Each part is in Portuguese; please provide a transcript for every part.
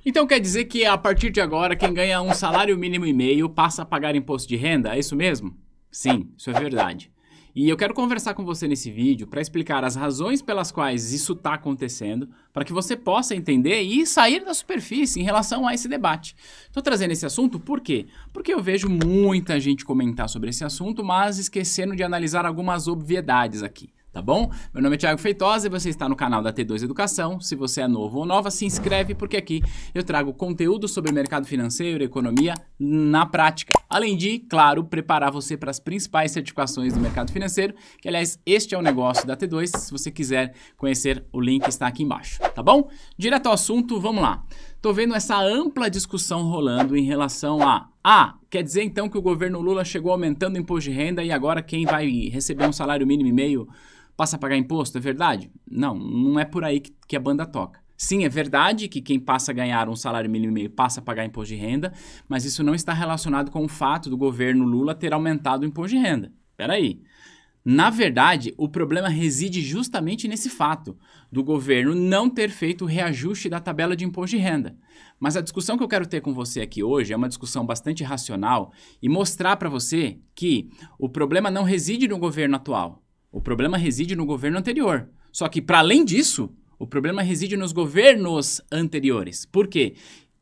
Então quer dizer que a partir de agora quem ganha um salário mínimo e meio passa a pagar imposto de renda? É isso mesmo? Sim, isso é verdade. E eu quero conversar com você nesse vídeo para explicar as razões pelas quais isso está acontecendo, para que você possa entender e sair da superfície em relação a esse debate. Estou trazendo esse assunto por quê? Porque eu vejo muita gente comentar sobre esse assunto, mas esquecendo de analisar algumas obviedades aqui. Tá bom? Meu nome é Thiago Feitosa e você está no canal da T2 Educação. Se você é novo ou nova, se inscreve porque aqui eu trago conteúdo sobre mercado financeiro e economia na prática. Além de, claro, preparar você para as principais certificações do mercado financeiro, que aliás, este é o negócio da T2. Se você quiser conhecer, o link está aqui embaixo, tá bom? Direto ao assunto, vamos lá. Tô vendo essa ampla discussão rolando em relação a... quer dizer então que o governo Lula chegou aumentando o imposto de renda e agora quem vai receber um salário mínimo e meio passa a pagar imposto, é verdade? Não, não é por aí que a banda toca. Sim, é verdade que quem passa a ganhar um salário mínimo e meio passa a pagar imposto de renda, mas isso não está relacionado com o fato do governo Lula ter aumentado o imposto de renda. Peraí. Na verdade, o problema reside justamente nesse fato, do governo não ter feito o reajuste da tabela de imposto de renda. Mas a discussão que eu quero ter com você aqui hoje é uma discussão bastante racional e mostrar para você que o problema não reside no governo atual. O problema reside no governo anterior. Só que, para além disso, o problema reside nos governos anteriores. Por quê?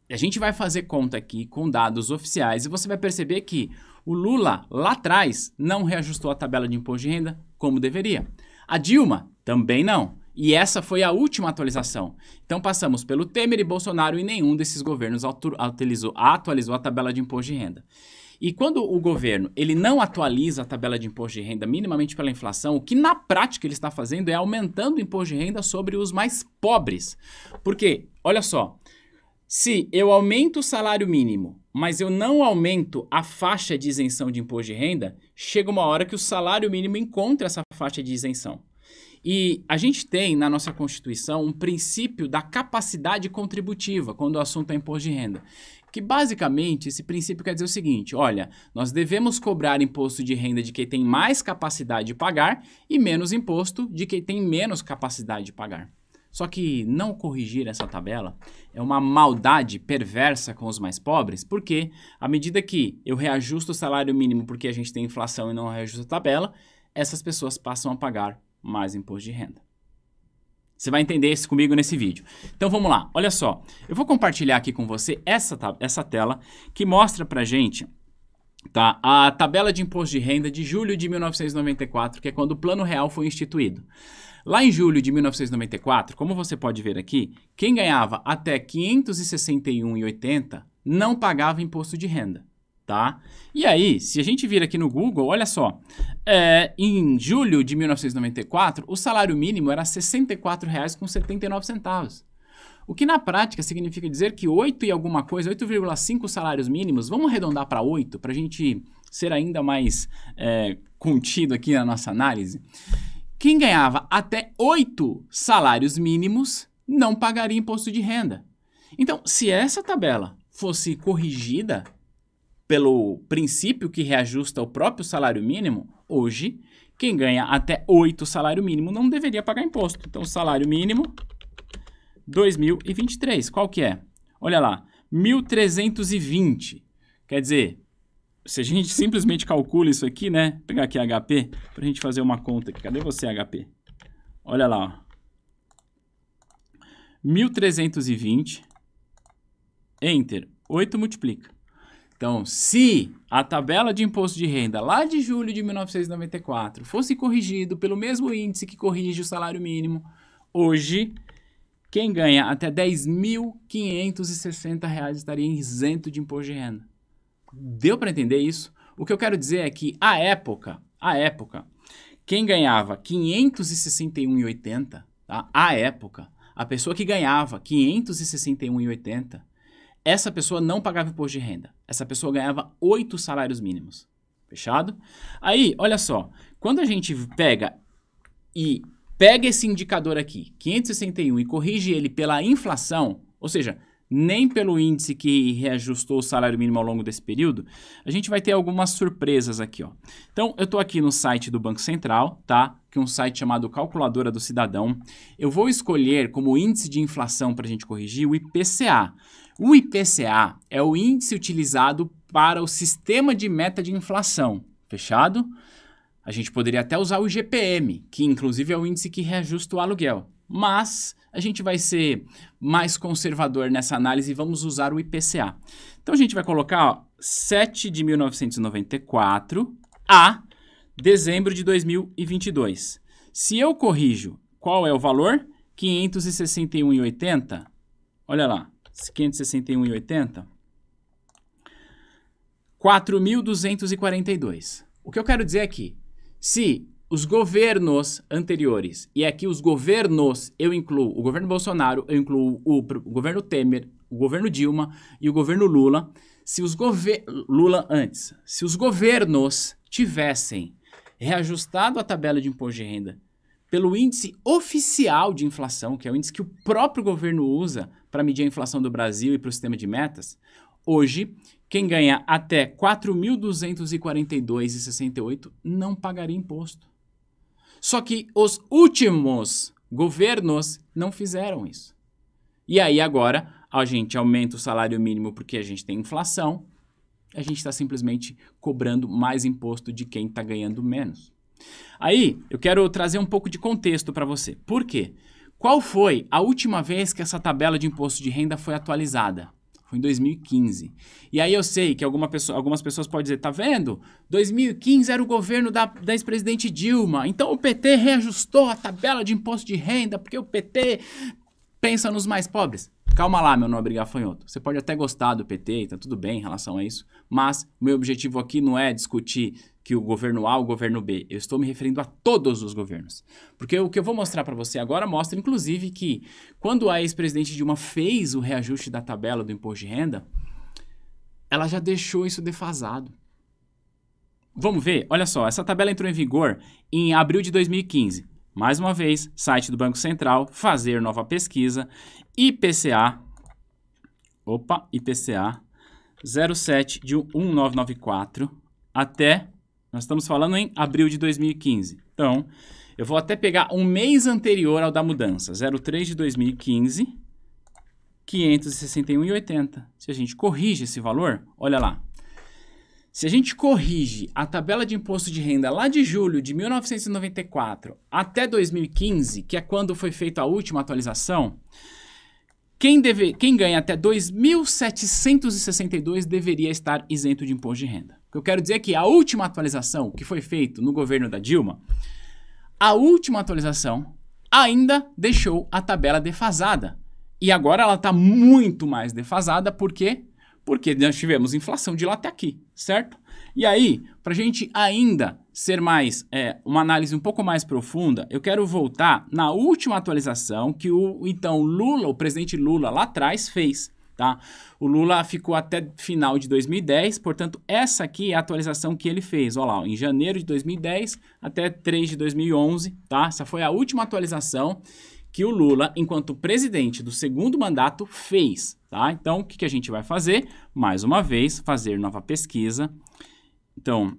A gente vai fazer conta aqui com dados oficiais e você vai perceber que o Lula, lá atrás, não reajustou a tabela de imposto de renda como deveria. A Dilma também não. E essa foi a última atualização. Então passamos pelo Temer e Bolsonaro e nenhum desses governos atualizou a tabela de imposto de renda. E quando o governo ele não atualiza a tabela de imposto de renda minimamente pela inflação, o que na prática ele está fazendo é aumentando o imposto de renda sobre os mais pobres. Porque, olha só, se eu aumento o salário mínimo, mas eu não aumento a faixa de isenção de imposto de renda, chega uma hora que o salário mínimo encontra essa faixa de isenção. E a gente tem na nossa Constituição um princípio da capacidade contributiva quando o assunto é imposto de renda. Que basicamente esse princípio quer dizer o seguinte, olha, nós devemos cobrar imposto de renda de quem tem mais capacidade de pagar e menos imposto de quem tem menos capacidade de pagar. Só que não corrigir essa tabela é uma maldade perversa com os mais pobres, porque à medida que eu reajusto o salário mínimo porque a gente tem inflação e não reajusto a tabela, essas pessoas passam a pagar mais imposto de renda. Você vai entender isso comigo nesse vídeo. Então vamos lá, olha só. Eu vou compartilhar aqui com você essa tela que mostra pra gente tá, a tabela de imposto de renda de julho de 1994, que é quando o Plano Real foi instituído. Lá em julho de 1994, como você pode ver aqui, quem ganhava até R$ 561,80 não pagava imposto de renda. Tá? E aí, se a gente vir aqui no Google, olha só, em julho de 1994, o salário mínimo era R$ 64,79. O que na prática significa dizer que 8 e alguma coisa, 8,5 salários mínimos, vamos arredondar para 8, para a gente ser ainda mais contido aqui na nossa análise. Quem ganhava até 8 salários mínimos não pagaria imposto de renda. Então, se essa tabela fosse corrigida pelo princípio que reajusta o próprio salário mínimo, hoje, quem ganha até 8 salário mínimo não deveria pagar imposto. Então, o salário mínimo, 2023, qual que é? Olha lá, 1.320. Quer dizer, se a gente simplesmente calcula isso aqui, né? Vou pegar aqui HP, para a gente fazer uma conta aqui. Cadê você, HP? Olha lá, ó. 1.320, Enter, 8 multiplica. Então, se a tabela de imposto de renda lá de julho de 1994 fosse corrigido pelo mesmo índice que corrige o salário mínimo, hoje, quem ganha até R$ 10.560 estaria isento de imposto de renda. Deu para entender isso? O que eu quero dizer é que, à época, quem ganhava R$ 561,80, tá? À época, a pessoa que ganhava R$ 561,80, essa pessoa não pagava imposto de renda. Essa pessoa ganhava 8 salários mínimos. Fechado? Aí, olha só. Quando a gente pega esse indicador aqui, 561, e corrige ele pela inflação, ou seja, nem pelo índice que reajustou o salário mínimo ao longo desse período, a gente vai ter algumas surpresas aqui, ó. Então, eu estou aqui no site do Banco Central, tá? Que é um site chamado Calculadora do Cidadão. Eu vou escolher como índice de inflação para a gente corrigir o IPCA. O IPCA é o índice utilizado para o sistema de meta de inflação, fechado? A gente poderia até usar o IGPM, que inclusive é o índice que reajusta o aluguel. Mas a gente vai ser mais conservador nessa análise e vamos usar o IPCA. Então a gente vai colocar, ó, 7 de 1994 a dezembro de 2022. Se eu corrijo, qual é o valor? 561,80. Olha lá, 561,80. 4.242. O que eu quero dizer é que se os governos anteriores, e aqui os governos, eu incluo o governo Bolsonaro, eu incluo o governo Temer, o governo Dilma e o governo Lula, se os governos tivessem reajustado a tabela de imposto de renda pelo índice oficial de inflação, que é o índice que o próprio governo usa para medir a inflação do Brasil e para o sistema de metas, hoje, quem ganha até 4.242,68 não pagaria imposto. Só que os últimos governos não fizeram isso. E aí agora a gente aumenta o salário mínimo porque a gente tem inflação, a gente está simplesmente cobrando mais imposto de quem está ganhando menos. Aí eu quero trazer um pouco de contexto para você. Por quê? Qual foi a última vez que essa tabela de imposto de renda foi atualizada? Foi em 2015. E aí eu sei que algumas pessoas podem dizer, tá vendo? 2015 era o governo da ex-presidente Dilma, então o PT reajustou a tabela de imposto de renda porque o PT pensa nos mais pobres. Calma lá, meu nobre gafanhoto. Você pode até gostar do PT, tá tudo bem em relação a isso, mas o meu objetivo aqui não é discutir que o governo A ou o governo B. Eu estou me referindo a todos os governos. Porque o que eu vou mostrar para você agora mostra, inclusive, que quando a ex-presidente Dilma fez o reajuste da tabela do imposto de renda, ela já deixou isso defasado. Vamos ver? Olha só, essa tabela entrou em vigor em abril de 2015. Mais uma vez, site do Banco Central, fazer nova pesquisa, IPCA 07 de 1994 até, nós estamos falando em abril de 2015. Então, eu vou até pegar um mês anterior ao da mudança, 03 de 2015, 561,80. Se a gente corrige esse valor, olha lá. Se a gente corrige a tabela de imposto de renda lá de julho de 1994 até 2015, que é quando foi feita a última atualização, quem ganha até 2.762 deveria estar isento de imposto de renda. O que eu quero dizer é que a última atualização que foi feita no governo da Dilma, a última atualização ainda deixou a tabela defasada. E agora ela está muito mais defasada, por quê? Porque nós tivemos inflação de lá até aqui, certo? E aí, para a gente ainda ser mais, uma análise um pouco mais profunda, eu quero voltar na última atualização que o presidente Lula lá atrás fez, tá? O Lula ficou até final de 2010, portanto, essa aqui é a atualização que ele fez, olha lá, em janeiro de 2010 até 3 de 2011, tá? Essa foi a última atualização que o Lula, enquanto presidente do segundo mandato, fez, tá? Então, o que a gente vai fazer? Mais uma vez, fazer nova pesquisa. Então,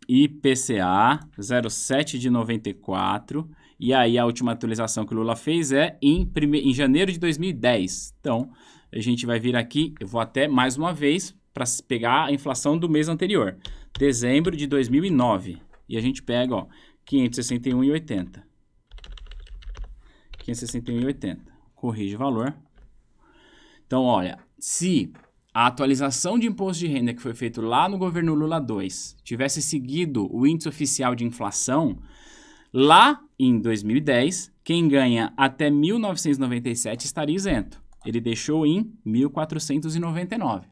IPCA 07 de 94, e aí a última atualização que o Lula fez é em janeiro de 2010. Então, a gente vai vir aqui, eu vou até mais uma vez para pegar a inflação do mês anterior, dezembro de 2009, e a gente pega, ó, 561,80. 561,80. Corrige o valor. Então, olha, se a atualização de imposto de renda que foi feito lá no governo Lula 2 tivesse seguido o índice oficial de inflação, lá em 2010, quem ganha até 1.997 estaria isento. Ele deixou em 1.499.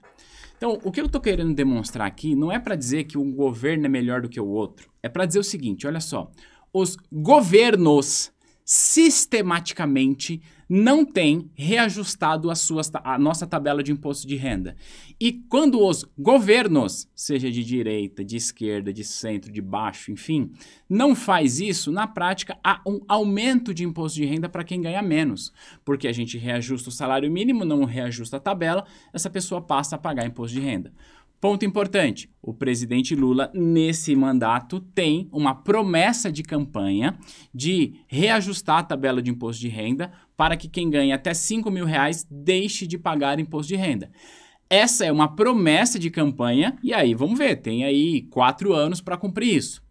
Então, o que eu estou querendo demonstrar aqui não é para dizer que um governo é melhor do que o outro. É para dizer o seguinte, olha só. Os governos sistematicamente não tem reajustado a nossa tabela de imposto de renda. E quando os governos, seja de direita, de esquerda, de centro, de baixo, enfim, não faz isso, na prática há um aumento de imposto de renda para quem ganha menos. Porque a gente reajusta o salário mínimo, não reajusta a tabela, essa pessoa passa a pagar imposto de renda. Ponto importante, o presidente Lula, nesse mandato, tem uma promessa de campanha de reajustar a tabela de imposto de renda para que quem ganha até R$5.000 deixe de pagar imposto de renda. Essa é uma promessa de campanha e aí, vamos ver, tem aí 4 anos para cumprir isso.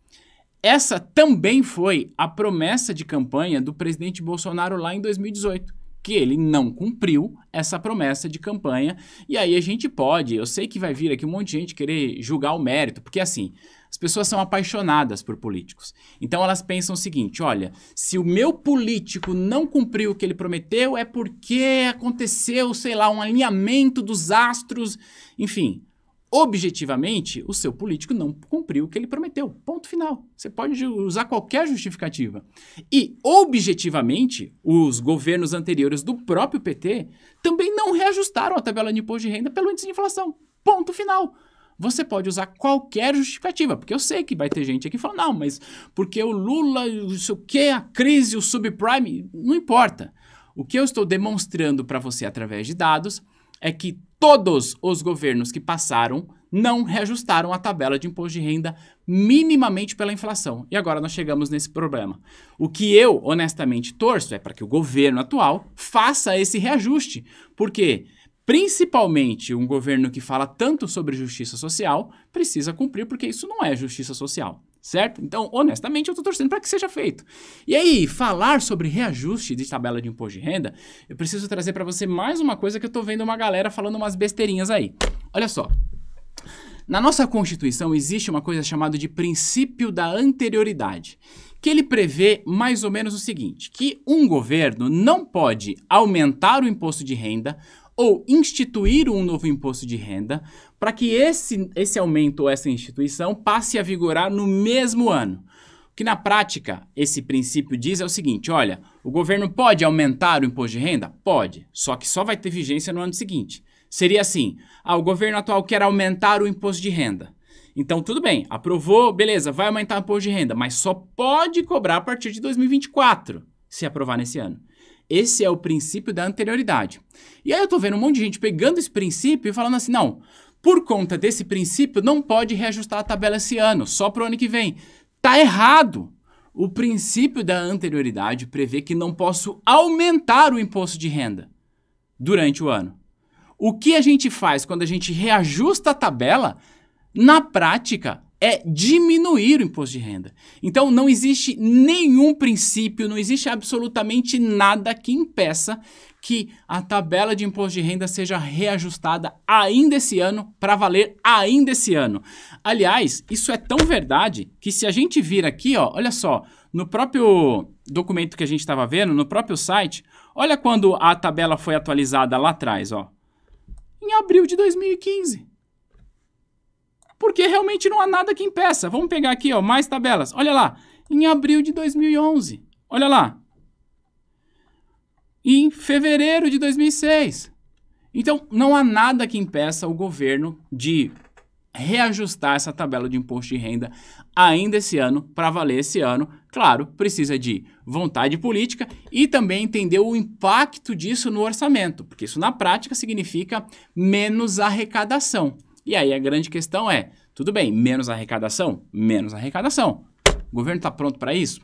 Essa também foi a promessa de campanha do presidente Bolsonaro lá em 2018, que ele não cumpriu essa promessa de campanha. E aí a gente pode, eu sei que vai vir aqui um monte de gente querer julgar o mérito, porque assim, as pessoas são apaixonadas por políticos. Então elas pensam o seguinte, olha, se o meu político não cumpriu o que ele prometeu é porque aconteceu, sei lá, um alinhamento dos astros, enfim. Objetivamente, o seu político não cumpriu o que ele prometeu. Ponto final. Você pode usar qualquer justificativa. E, objetivamente, os governos anteriores do próprio PT também não reajustaram a tabela de imposto de renda pelo índice de inflação. Ponto final. Você pode usar qualquer justificativa, porque eu sei que vai ter gente aqui falando, não, mas porque o Lula, não sei o quê, a crise, o subprime, não importa. O que eu estou demonstrando para você através de dados é que todos os governos que passaram não reajustaram a tabela de imposto de renda minimamente pela inflação. E agora nós chegamos nesse problema. O que eu, honestamente, torço é para que o governo atual faça esse reajuste. Porque, principalmente, um governo que fala tanto sobre justiça social precisa cumprir, porque isso não é justiça social. Certo? Então, honestamente, eu estou torcendo para que seja feito. E aí, falar sobre reajuste de tabela de imposto de renda, eu preciso trazer para você mais uma coisa que eu estou vendo uma galera falando umas besteirinhas aí. Olha só. Na nossa Constituição existe uma coisa chamada de princípio da anterioridade, que ele prevê mais ou menos o seguinte, que um governo não pode aumentar o imposto de renda ou instituir um novo imposto de renda para que esse aumento ou essa instituição passe a vigorar no mesmo ano. O que na prática esse princípio diz é o seguinte, olha, o governo pode aumentar o imposto de renda? Pode, só que só vai ter vigência no ano seguinte. Seria assim, o governo atual quer aumentar o imposto de renda. Então tudo bem, aprovou, beleza, vai aumentar o imposto de renda, mas só pode cobrar a partir de 2024, se aprovar nesse ano. Esse é o princípio da anterioridade. E aí eu tô vendo um monte de gente pegando esse princípio e falando assim, não, por conta desse princípio não pode reajustar a tabela esse ano, só pro ano que vem. Tá errado! O princípio da anterioridade prevê que não posso aumentar o imposto de renda durante o ano. O que a gente faz quando a gente reajusta a tabela, na prática, é diminuir o imposto de renda. Então, não existe nenhum princípio, não existe absolutamente nada que impeça que a tabela de imposto de renda seja reajustada ainda esse ano, para valer ainda esse ano. Aliás, isso é tão verdade que se a gente vir aqui, ó, olha só, no próprio documento que a gente estava vendo, no próprio site, olha quando a tabela foi atualizada lá atrás, ó, em abril de 2015. Porque realmente não há nada que impeça. Vamos pegar aqui, ó, mais tabelas. Olha lá, em abril de 2011. Olha lá. Em fevereiro de 2006. Então, não há nada que impeça o governo de reajustar essa tabela de imposto de renda ainda esse ano, para valer esse ano. Claro, precisa de vontade política e também entender o impacto disso no orçamento, porque isso na prática significa menos arrecadação. E aí a grande questão é, tudo bem, menos arrecadação? Menos arrecadação. O governo está pronto para isso?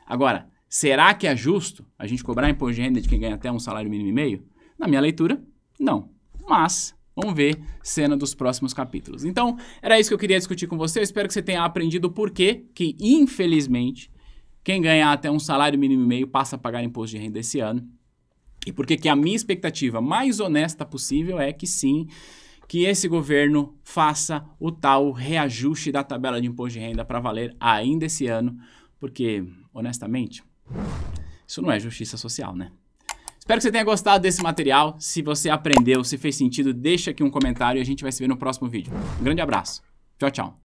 Agora, será que é justo a gente cobrar imposto de renda de quem ganha até um salário mínimo e meio? Na minha leitura, não. Mas vamos ver cena dos próximos capítulos. Então, era isso que eu queria discutir com você. Eu espero que você tenha aprendido o porquê que, infelizmente, quem ganhar até um salário mínimo e meio passa a pagar imposto de renda esse ano. E porque que a minha expectativa mais honesta possível é que sim, que esse governo faça o tal reajuste da tabela de imposto de renda para valer ainda esse ano, porque, honestamente, isso não é justiça social, né? Espero que você tenha gostado desse material. Se você aprendeu, se fez sentido, deixa aqui um comentário e a gente vai se ver no próximo vídeo. Um grande abraço. Tchau, tchau.